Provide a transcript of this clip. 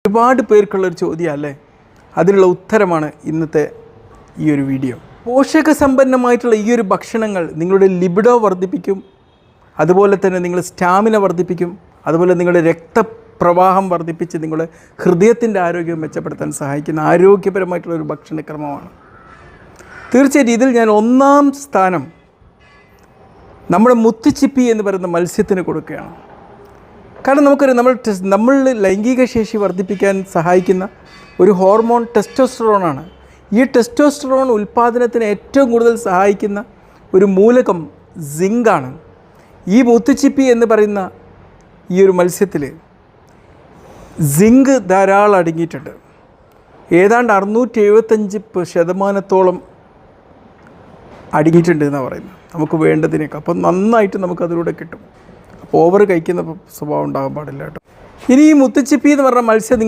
ഒരുപാട് പേർക്കുള്ളൊരു ചോദ്യമല്ലേ, അതിനുള്ള ഉത്തരമാണ് ഇന്നത്തെ ഈ ഒരു വീഡിയോ. പോഷകസമ്പന്നമായിട്ടുള്ള ഈ ഒരു ഭക്ഷണങ്ങൾ നിങ്ങളുടെ ലിബിഡോ വർദ്ധിപ്പിക്കും, അതുപോലെ തന്നെ നിങ്ങൾ സ്റ്റാമിന വർദ്ധിപ്പിക്കും, അതുപോലെ നിങ്ങളുടെ രക്തപ്രവാഹം വർദ്ധിപ്പിച്ച് നിങ്ങളുടെ ഹൃദയത്തിൻ്റെ ആരോഗ്യം മെച്ചപ്പെടുത്താൻ സഹായിക്കുന്ന ആരോഗ്യപരമായിട്ടുള്ളൊരു ഭക്ഷണക്രമമാണ്. തീർച്ചയായിട്ടും ഇതിൽ ഞാൻ 1-ാം സ്ഥാനം നമ്മുടെ മുത്തുച്ചിപ്പി എന്ന് പറയുന്ന മത്സ്യത്തിന് കൊടുക്കുകയാണ്. കാരണം നമുക്കറിയാം, നമ്മൾ ലൈംഗിക ശേഷി വർദ്ധിപ്പിക്കാൻ സഹായിക്കുന്ന ഒരു ഹോർമോൺ ടെസ്റ്റോസ്റ്ററോണാണ്. ഈ ടെസ്റ്റോസ്റ്ററോൺ ഉൽപ്പാദനത്തിന് ഏറ്റവും കൂടുതൽ സഹായിക്കുന്ന ഒരു മൂലകം സിങ്കാണ്. ഈ മുത്തുച്ചിപ്പി എന്ന് പറയുന്ന ഈ ഒരു മത്സ്യത്തിൽ സിങ്ക് ധാരാളം അടങ്ങിയിട്ടുണ്ട്. ഏതാണ്ട് 675% അടങ്ങിയിട്ടുണ്ട് എന്നാണ് പറയുന്നത്, നമുക്ക് വേണ്ടതിനേക്കാൾ. അപ്പം നന്നായിട്ട് നമുക്കതിലൂടെ കിട്ടും. അപ്പോൾ ഓവർ കഴിക്കുന്ന സ്വഭാവം ഉണ്ടാകാൻ പാടില്ല കേട്ടോ. ഇനി ഈ മുത്തുച്ചിപ്പി എന്ന് പറഞ്ഞ മത്സ്യം നിങ്ങൾ